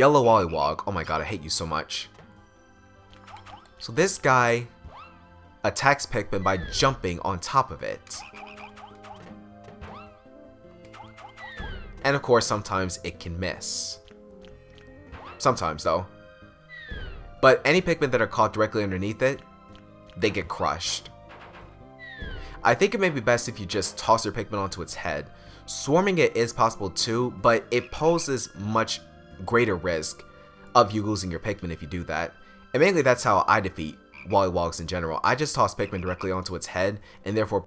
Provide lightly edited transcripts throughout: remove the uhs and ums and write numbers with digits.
Yellow Wollywog. Oh my god, I hate you so much. So this guy attacks Pikmin by jumping on top of it. And of course, sometimes it can miss. Sometimes, though. But any Pikmin that are caught directly underneath it, they get crushed. I think it may be best if you just toss your Pikmin onto its head. Swarming it is possible too, but it poses much greater risk of you losing your Pikmin if you do that. And mainly that's how I defeat Wollywogs in general. I just toss Pikmin directly onto its head, and therefore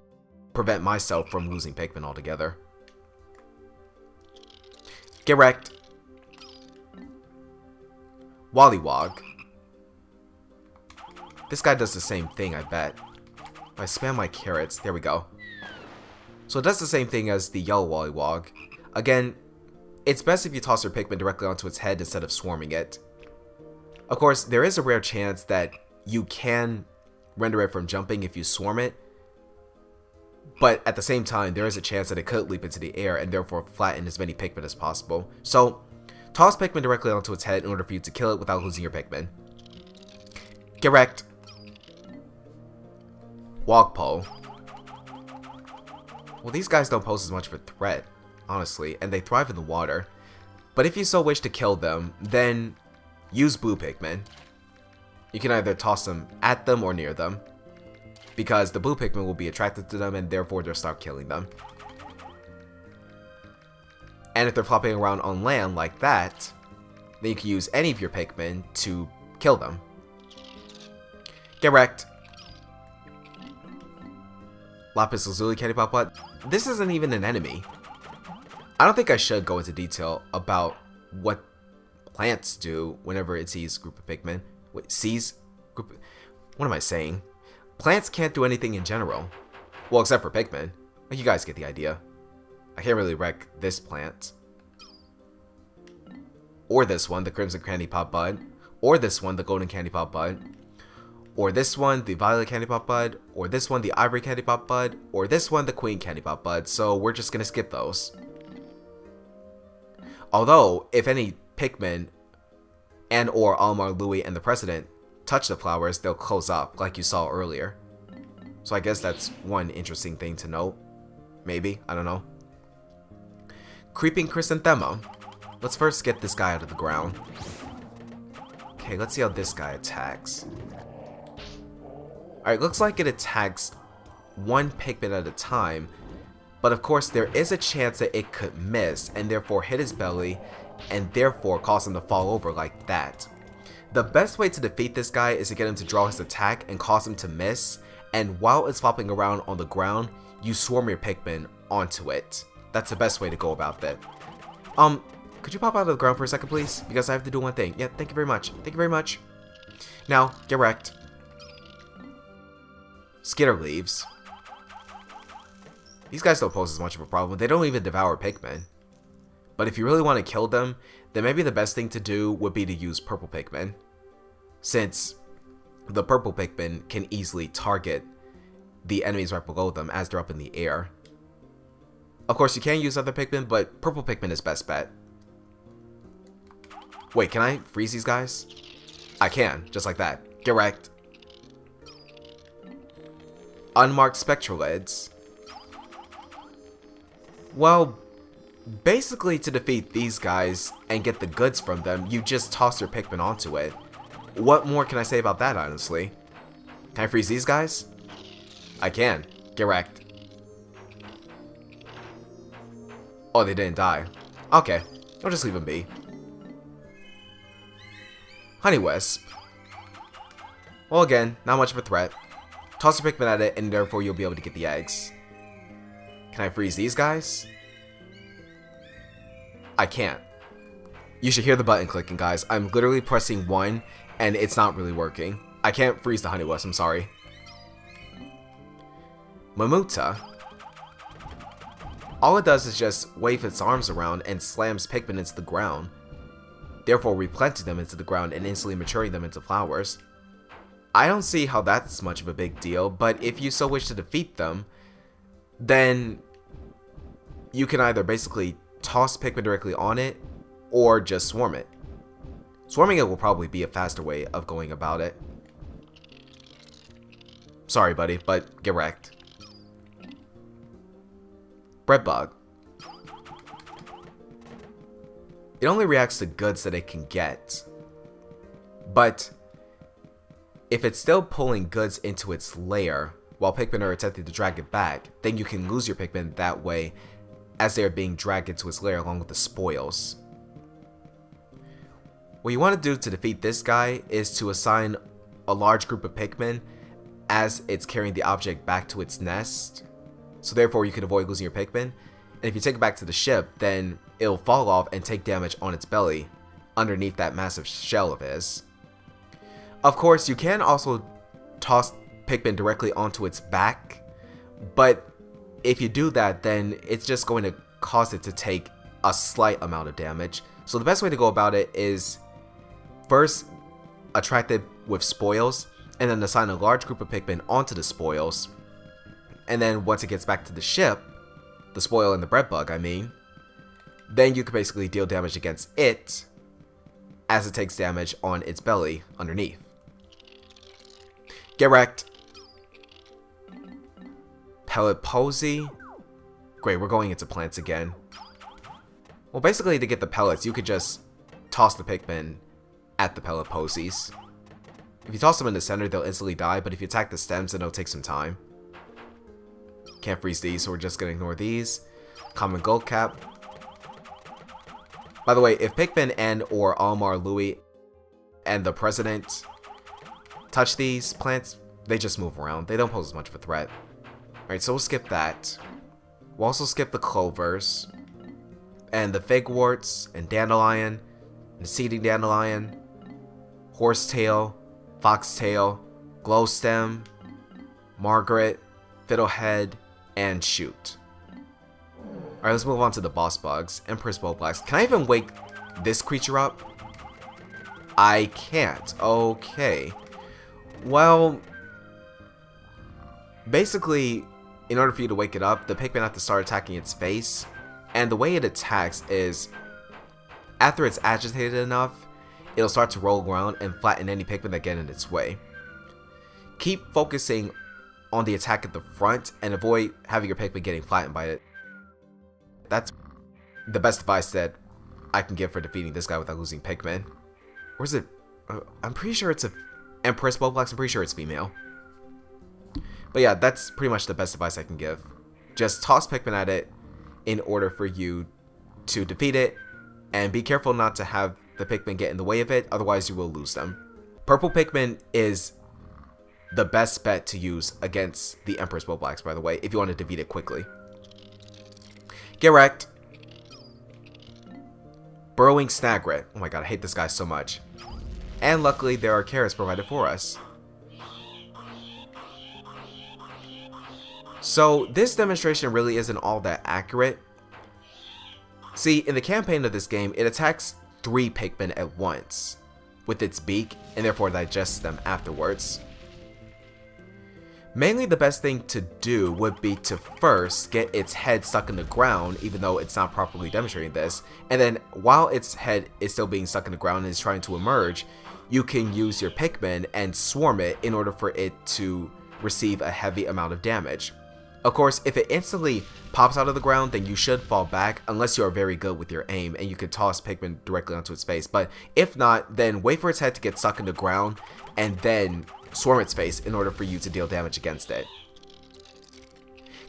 prevent myself from losing Pikmin altogether. Get wrecked. Wollywog. This guy does the same thing, I bet. If I spam my carrots, there we go. So it does the same thing as the yellow Wollywog. Again, it's best if you toss your Pikmin directly onto its head instead of swarming it. Of course, there is a rare chance that you can render it from jumping if you swarm it. But at the same time, there is a chance that it could leap into the air and therefore flatten as many Pikmin as possible. So, toss Pikmin directly onto its head in order for you to kill it without losing your Pikmin. Get wrecked. Wogpo. Well, these guys don't pose as much of a threat, honestly, and they thrive in the water. But if you so wish to kill them, then use blue Pikmin. You can either toss them at them or near them, because the blue Pikmin will be attracted to them and therefore they'll start killing them. And if they're flopping around on land like that, then you can use any of your Pikmin to kill them. Get wrecked. Lapis Lazuli Candy Pop Butt. This isn't even an enemy. I don't think I should go into detail about what plants do whenever it sees a group of Pikmin. Wait, sees? Group? What am I saying? Plants can't do anything in general. Well, except for Pikmin. You guys get the idea. I can't really wreck this plant. Or this one, the Crimson Candy Pop Bud. Or this one, the Golden Candy Pop Bud. Or this one, the Violet Candy Pop Bud. Or this one, the Ivory Candy Pop Bud. Or this one, the Queen Candy Pop Bud. So we're just gonna skip those. Although, if any Pikmin and or Almar, Louie, and the President touch the flowers, they'll close up, like you saw earlier. So I guess that's one interesting thing to note. Maybe, I don't know. Creeping Chrysanthemum. Let's first get this guy out of the ground. Okay, let's see how this guy attacks. Alright, looks like it attacks one Pikmin at a time, but of course there is a chance that it could miss and therefore hit his belly and therefore cause him to fall over like that. The best way to defeat this guy is to get him to draw his attack and cause him to miss, and while it's flopping around on the ground, you swarm your Pikmin onto it. That's the best way to go about that. Could you pop out of the ground for a second, please? Because I have to do one thing. Yeah, thank you very much. Thank you very much. Now, get wrecked. Skitter leaves. These guys don't pose as much of a problem. They don't even devour Pikmin. But if you really want to kill them, then maybe the best thing to do would be to use purple Pikmin, since the purple Pikmin can easily target the enemies right below them as they're up in the air. Of course, you can use other Pikmin, but purple Pikmin is best bet. Wait, can I freeze these guys? I can, just like that. Get wrecked. Unmarked Spectralids. Well, basically to defeat these guys and get the goods from them, you just toss your Pikmin onto it. What more can I say about that, honestly? Can I freeze these guys? I can. Get wrecked. Oh, they didn't die. Okay, I'll just leave them be. Honeywisp. Well, again, not much of a threat. Toss your Pikmin at it, and therefore you'll be able to get the eggs. Can I freeze these guys? I can't. You should hear the button clicking, guys. I'm literally pressing 1, and it's not really working. I can't freeze the Honeywisp, I'm sorry. Mamuta. All it does is just wave its arms around and slams Pikmin into the ground, therefore replanting them into the ground and instantly maturing them into flowers. I don't see how that's much of a big deal, but if you so wish to defeat them, then you can either basically toss Pikmin directly on it, or just swarm it. Swarming it will probably be a faster way of going about it. Sorry, buddy, but get wrecked. Breadbug. It only reacts to goods that it can get. But if it's still pulling goods into its lair while Pikmin are attempting to drag it back, then you can lose your Pikmin that way as they are being dragged into its lair along with the spoils. What you want to do to defeat this guy is to assign a large group of Pikmin as it's carrying the object back to its nest. So therefore you can avoid losing your Pikmin. And if you take it back to the ship, then it'll fall off and take damage on its belly underneath that massive shell of his. Of course, you can also toss Pikmin directly onto its back, but if you do that, then it's just going to cause it to take a slight amount of damage. So the best way to go about it is first attract it with spoils, and then assign a large group of Pikmin onto the spoils. And then once it gets back to the ship, the spoil and the Breadbug, I mean, then you can basically deal damage against it as it takes damage on its belly underneath. Get wrecked. Pellet Posy. Great, we're going into plants again. Well, basically to get the pellets, you could just toss the Pikmin at the Pellet Posies. If you toss them in the center, they'll instantly die, but if you attack the stems, then it'll take some time. Can't freeze these, so we're just gonna ignore these. Common Gold Cap. By the way, if Pikmin and or Almar Louis and the President touch these plants, they just move around. They don't pose as much of a threat. Alright, so we'll skip that. We'll also skip the Clovers, and the Figworts, and Dandelion, and Seeding Dandelion, Horsetail, Foxtail, Glowstem, Margaret, Fiddlehead, and Shoot. Alright, let's move on to the boss bugs. Empress Bulblacks. Can I even wake this creature up? I can't. Okay. Well, basically, in order for you to wake it up, the Pikmin have to start attacking its face. And the way it attacks is, after it's agitated enough, it'll start to roll around and flatten any Pikmin that get in its way. Keep focusing on the attack at the front and avoid having your Pikmin getting flattened by it. That's the best advice that I can give for defeating this guy without losing Pikmin. Or is it? I'm pretty sure it's a Empress Bulblacks. I'm pretty sure it's female. But yeah, that's pretty much the best advice I can give. Just toss Pikmin at it in order for you to defeat it, and be careful not to have the Pikmin get in the way of it, otherwise you will lose them. Purple Pikmin is the best bet to use against the Empress Bulblacks, by the way, if you want to defeat it quickly. Get wrecked. Burrowing Snagret. Oh my god, I hate this guy so much. And luckily, there are carrots provided for us. So, this demonstration really isn't all that accurate. See, in the campaign of this game, it attacks 3 Pikmin at once with its beak, and therefore digests them afterwards. Mainly the best thing to do would be to first get its head stuck in the ground, even though it's not properly demonstrating this, and then while its head is still being stuck in the ground and is trying to emerge, you can use your Pikmin and swarm it in order for it to receive a heavy amount of damage. Of course, if it instantly pops out of the ground, then you should fall back, unless you are very good with your aim and you can toss Pikmin directly onto its face. But if not, then wait for its head to get stuck in the ground and then swarm its face in order for you to deal damage against it.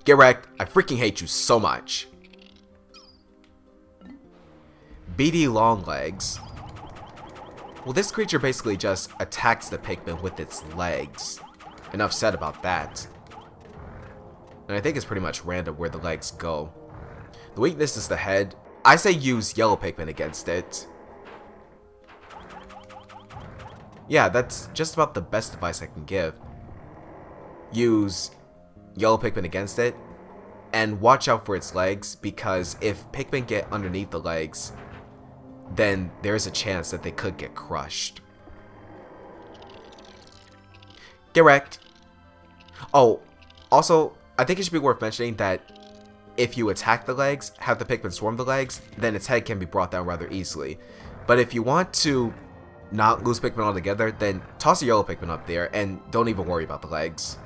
Get wrecked. I freaking hate you so much. Beady Longlegs. Well, this creature basically just attacks the Pikmin with its legs. Enough said about that. And I think it's pretty much random where the legs go. The weakness is the head. I say use yellow Pikmin against it. Yeah, that's just about the best advice I can give. Use yellow Pikmin against it, and watch out for its legs, because if Pikmin get underneath the legs, then there's a chance that they could get crushed. Get wrecked. Oh, also, I think it should be worth mentioning that if you attack the legs, have the Pikmin swarm the legs, then its head can be brought down rather easily. But if you want to not lose Pikmin altogether, then toss your yellow Pikmin up there and don't even worry about the legs.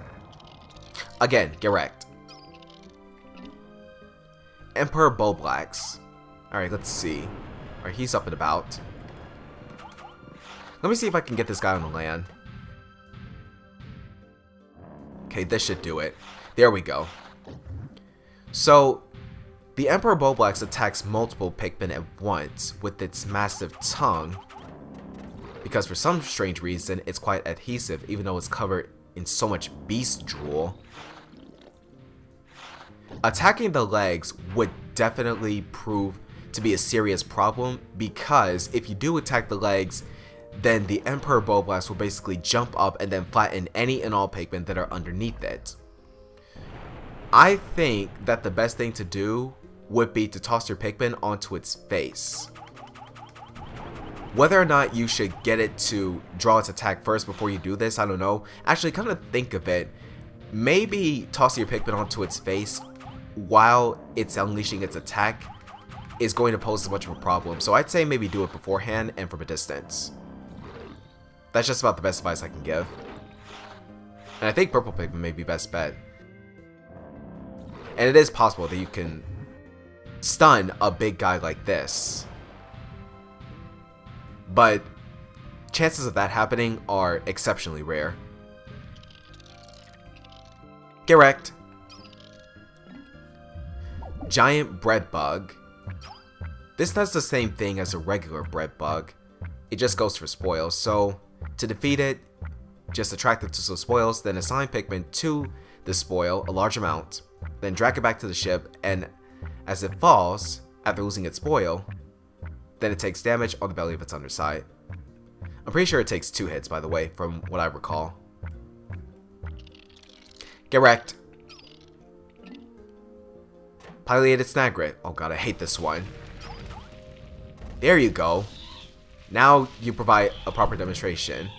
Again, get wrecked. Emperor Bulborb. Alright, let's see. Alright, he's up and about. Let me see if I can get this guy on the land. Okay, this should do it. There we go. So, the Emperor Bulborb attacks multiple Pikmin at once with its massive tongue, because for some strange reason, it's quite adhesive even though it's covered in so much beast drool. Attacking the legs would definitely prove to be a serious problem, because if you do attack the legs, then the Emperor Bulborb will basically jump up and then flatten any and all Pikmin that are underneath it. I think that the best thing to do would be to toss your Pikmin onto its face. Whether or not you should get it to draw its attack first before you do this, I don't know. Actually, come to think of it, maybe tossing your Pikmin onto its face while it's unleashing its attack is going to pose as much of a problem. So I'd say maybe do it beforehand and from a distance. That's just about the best advice I can give. And I think purple Pikmin may be best bet. And it is possible that you can stun a big guy like this. But chances of that happening are exceptionally rare. Get wrecked. Giant Breadbug. This does the same thing as a regular Breadbug. It just goes for spoils. So to defeat it, just attract it to some spoils, then assign Pikmin to the spoil, a large amount, then drag it back to the ship, and as it falls, after losing its spoil, then it takes damage on the belly of its underside. I'm pretty sure it takes 2 hits, by the way, from what I recall. Get wrecked. Pileated Snagret. Oh god, I hate this one. There you go. Now you provide a proper demonstration.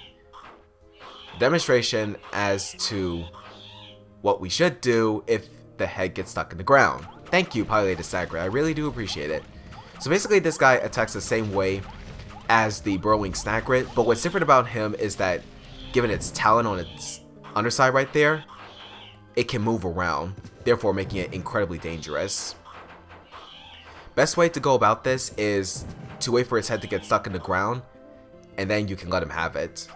Demonstration as to what we should do if the head gets stuck in the ground. Thank you, Pileated Snagret. I really do appreciate it. So basically, this guy attacks the same way as the burrowing Snagret, but what's different about him is that, given its talon on its underside right there, it can move around, therefore making it incredibly dangerous. Best way to go about this is to wait for its head to get stuck in the ground, and then you can let him have it.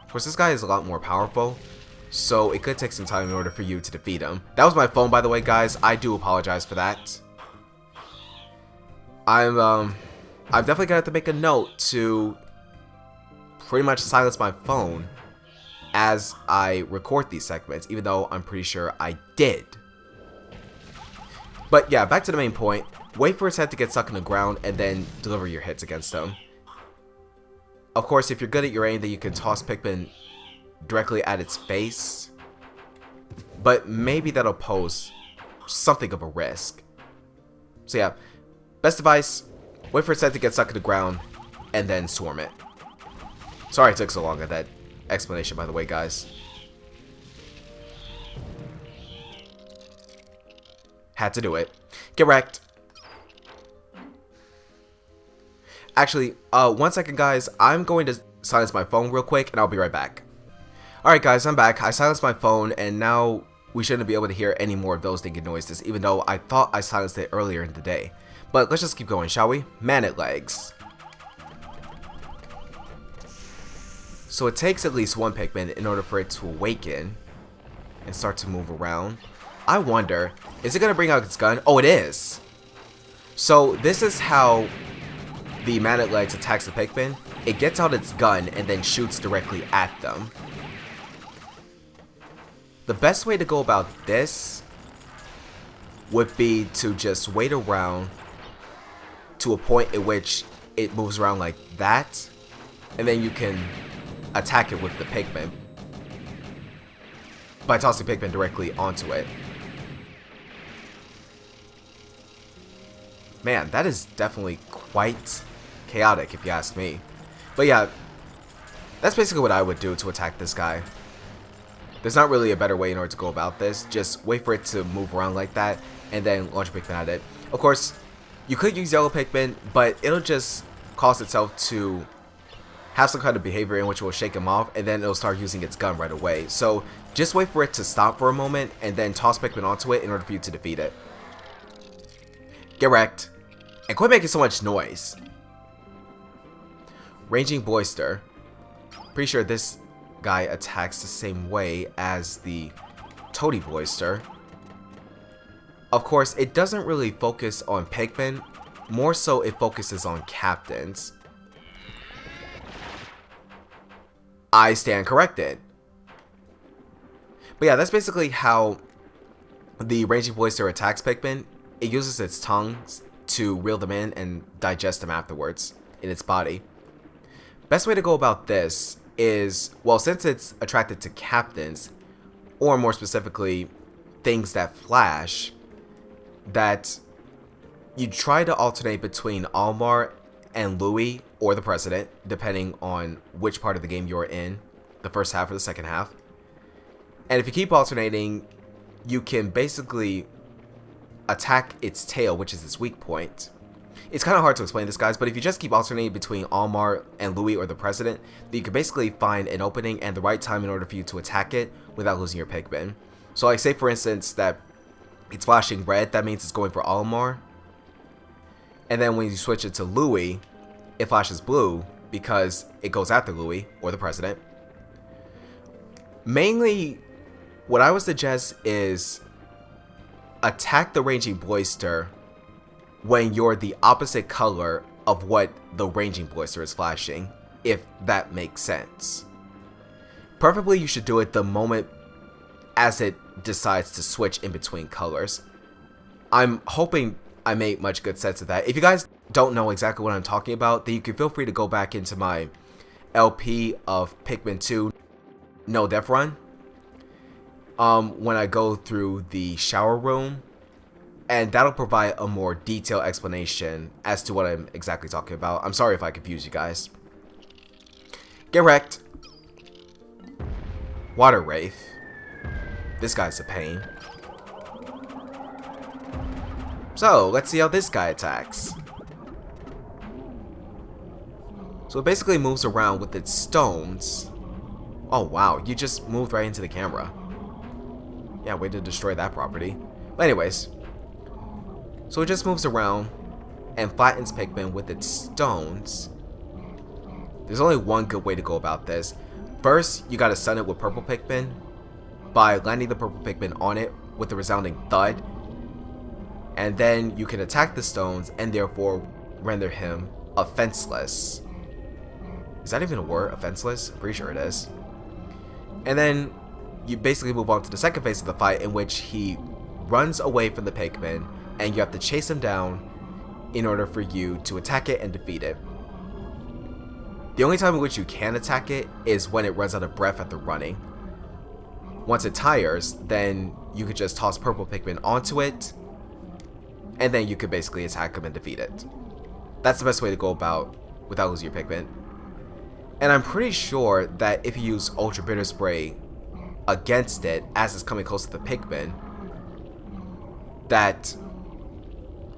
Of course, this guy is a lot more powerful, so it could take some time in order for you to defeat him. That was my phone, by the way, guys. I do apologize for that. I'm definitely gonna have to make a note to pretty much silence my phone as I record these segments, even though I'm pretty sure I did. But yeah, back to the main point. Wait for its head to get stuck in the ground and then deliver your hits against them. Of course, if you're good at your aim, then you can toss Pikmin directly at its face, but maybe that'll pose something of a risk. So yeah, best advice, wait for its head to get stuck in the ground and then swarm it. Sorry it took so long at that explanation, by the way, guys. Had to do it. Get wrecked. Actually, 1 second, guys. I'm going to silence my phone real quick, and I'll be right back. Alright, guys, I'm back. I silenced my phone, and now we shouldn't be able to hear any more of those stinking noises, even though I thought I silenced it earlier in the day. But let's just keep going, shall we? Man-it legs. So it takes at least 1 Pikmin in order for it to awaken and start to move around. I wonder, is it going to bring out its gun? Oh, it is! So this is how the Man-it legs attacks the Pikmin. It gets out its gun and then shoots directly at them. The best way to go about this would be to just wait around to a point at which it moves around like that, and then you can attack it with the Pikmin by tossing Pikmin directly onto it. Man, that is definitely quite chaotic if you ask me. But yeah, that's basically what I would do to attack this guy. There's not really a better way in order to go about this. Just wait for it to move around like that and then launch a Pikmin at it. Of course, you could use yellow Pikmin, but it'll just cause itself to have some kind of behavior in which will shake him off, and then it'll start using its gun right away. So just wait for it to stop for a moment, and then toss Pikmin onto it in order for you to defeat it. Get wrecked. And quit making so much noise. Ranging Boister. Pretty sure this guy attacks the same way as the Toady Boister. Of course, it doesn't really focus on Pikmin. More so, it focuses on captains. I stand corrected. But yeah, that's basically how the Ranging Boister attacks Pikmin. It uses its tongue to reel them in and digest them afterwards in its body. Best way to go about this is, well, since it's attracted to captains, or more specifically, things that flash, that you try to alternate between Almar and Louis, or the President, depending on which part of the game you're in, the first half or the second half. And if you keep alternating, you can basically attack its tail, which is its weak point. It's kind of hard to explain this, guys, but if you just keep alternating between Almar and Louis or the President, then you can basically find an opening and the right time in order for you to attack it without losing your Pikmin. So like, say for instance that it's flashing red, that means it's going for Almar. And then when you switch it to Louis, it flashes blue because it goes after Louis or the President. Mainly, what I would suggest is attack the Ranging Boister when you're the opposite color of what the Ranging Boister is flashing, if that makes sense. Preferably you should do it the moment as it decides to switch in between colors. I'm hoping I made much good sense of that. If you guys don't know exactly what I'm talking about, then you can feel free to go back into my LP of Pikmin 2 No Death Run. When I go through the shower room, and that'll provide a more detailed explanation as to what I'm exactly talking about. I'm sorry if I confused you guys. Get wrecked. Water Wraith. This guy's a pain. So, let's see how this guy attacks. So it basically moves around with its stones. Oh wow, you just moved right into the camera. Yeah, way to destroy that property. But anyways, so it just moves around and flattens Pikmin with its stones. There's only one good way to go about this. First, you gotta stun it with purple Pikmin by landing the purple Pikmin on it with a resounding thud. And then you can attack the stones and therefore render him offenseless. Is that even a word? Offenseless? I'm pretty sure it is. And then you basically move on to the second phase of the fight, in which he runs away from the Pikmin and you have to chase him down in order for you to attack it and defeat it. The only time in which you can attack it is when it runs out of breath after running. Once it tires, then you could just toss purple Pikmin onto it, and then you could basically attack him and defeat it. That's the best way to go about without losing your Pikmin. And I'm pretty sure that if you use Ultra Bitter Spray against it as it's coming close to the Pikmin, that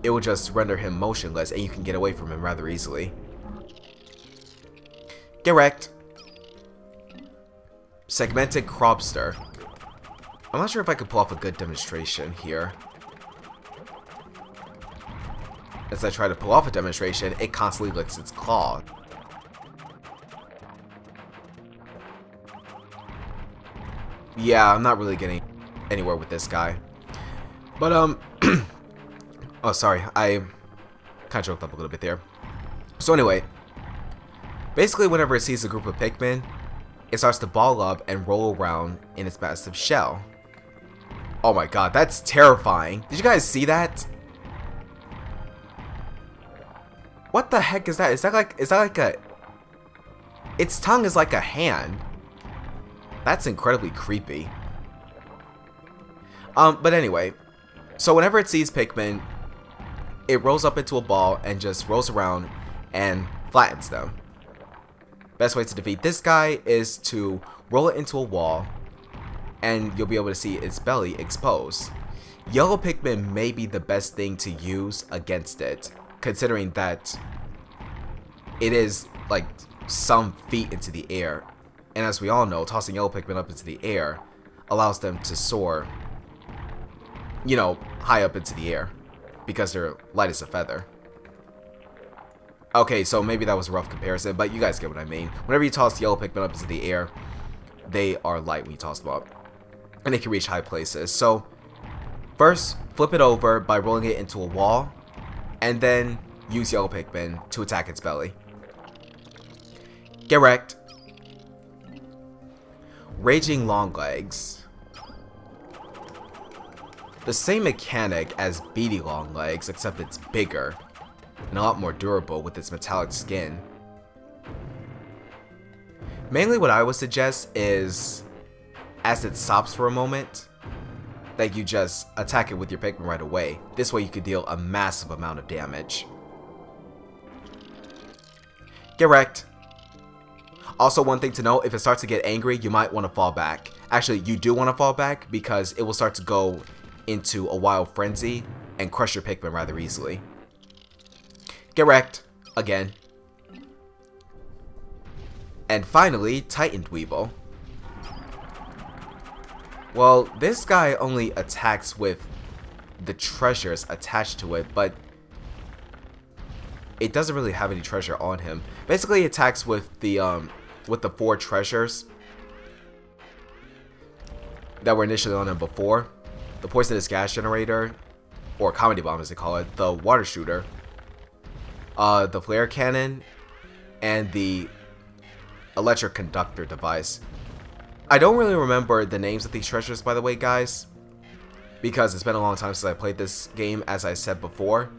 it will just render him motionless and you can get away from him rather easily. Get wrecked. Segmented Cropster. I'm not sure if I could pull off a good demonstration here. As I try to pull off a demonstration, it constantly licks its claw. Yeah, I'm not really getting anywhere with this guy. But, oh, sorry. I kind of choked up a little bit there. So anyway, basically whenever it sees a group of Pikmin, it starts to ball up and roll around in its massive shell. Oh my god, that's terrifying. Did you guys see that? What the heck is that? Is that like a... Its tongue is like a hand. That's incredibly creepy. But anyway, so whenever it sees Pikmin, it rolls up into a ball and just rolls around and flattens them. Best way to defeat this guy is to roll it into a wall and you'll be able to see its belly exposed. Yellow Pikmin may be the best thing to use against it, considering that it is like some feet into the air. And as we all know, tossing yellow Pikmin up into the air allows them to soar, you know, high up into the air because they're light as a feather. Okay, so maybe that was a rough comparison, but you guys get what I mean. Whenever you toss yellow Pikmin up into the air, they are light when you toss them up, and they can reach high places. So first, flip it over by rolling it into a wall, and then use yellow Pikmin to attack its belly. Get wrecked. Raging Longlegs. The same mechanic as Beady Longlegs, except it's bigger and a lot more durable with its metallic skin. Mainly what I would suggest is, as it stops for a moment, that you just attack it with your Pikmin right away. This way you could deal a massive amount of damage. Get wrecked. Also, one thing to note, if it starts to get angry, you might want to fall back. Actually, you do want to fall back because it will start to go into a wild frenzy and crush your Pikmin rather easily. Get wrecked. Again. And finally, Titaned Weevil. Well, this guy only attacks with the treasures attached to it, but it doesn't really have any treasure on him. Basically, it attacks with the 4 treasures that were initially on him before. The Poisonous Gas Generator, or Comedy Bomb as they call it, the Water Shooter, the Flare Cannon, and the Electric Conductor device. I don't really remember the names of these treasures, by the way, guys, because it's been a long time since I played this game, as I said before.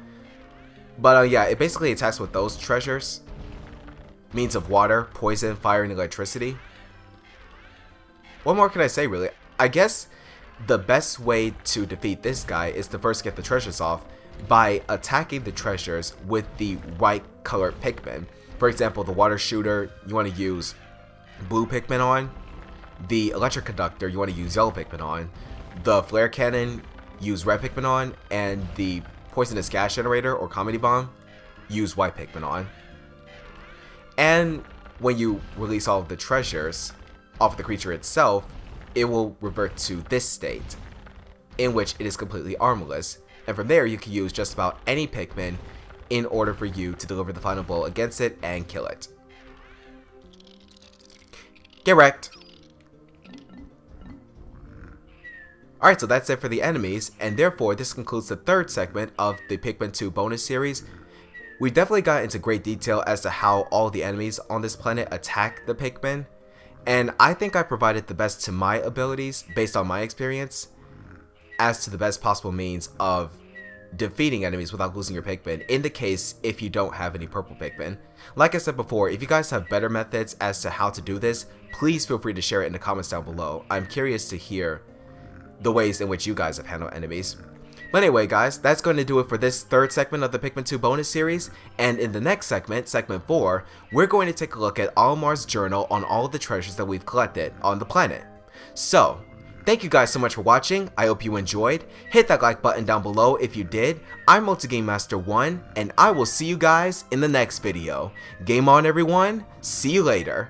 But yeah, it basically attacks with those treasures. Means of water, poison, fire, and electricity. What more can I say, really? I guess the best way to defeat this guy is to first get the treasures off by attacking the treasures with the right colored Pikmin. For example, the Water Shooter, you want to use blue Pikmin on. The Electric Conductor, you want to use yellow Pikmin on. The Flare Cannon, use red Pikmin on. And the Poisonous Gas Generator, or Comedy Bomb, use white Pikmin on. And when you release all of the treasures off the creature itself, it will revert to this state, in which it is completely armorless. And from there, you can use just about any Pikmin in order for you to deliver the final blow against it and kill it. Get wrecked. Alright, so that's it for the enemies, and therefore this concludes the 3rd segment of the Pikmin 2 bonus series. We definitely got into great detail as to how all the enemies on this planet attack the Pikmin, and I think I provided the best to my abilities, based on my experience, as to the best possible means of defeating enemies without losing your Pikmin, in the case if you don't have any purple Pikmin. Like I said before, if you guys have better methods as to how to do this, please feel free to share it in the comments down below. I'm curious to hear the ways in which you guys have handled enemies. But anyway, guys, that's going to do it for this 3rd segment of the Pikmin 2 bonus series, and in the next segment, segment 4, we're going to take a look at Olimar's journal on all of the treasures that we've collected on the planet. So, thank you guys so much for watching. I hope you enjoyed. Hit that like button down below if you did. I'm Multigame Master 1, and I will see you guys in the next video. Game on, everyone. See you later.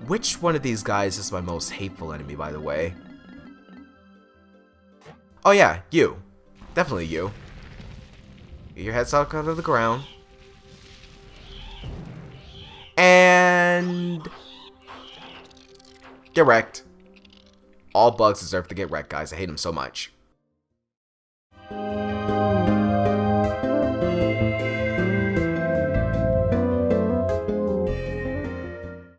Which one of these guys is my most hateful enemy, by the way? Oh yeah, you. Definitely you. Get your head stuck out of the ground. And get wrecked. All bugs deserve to get wrecked, guys. I hate them so much.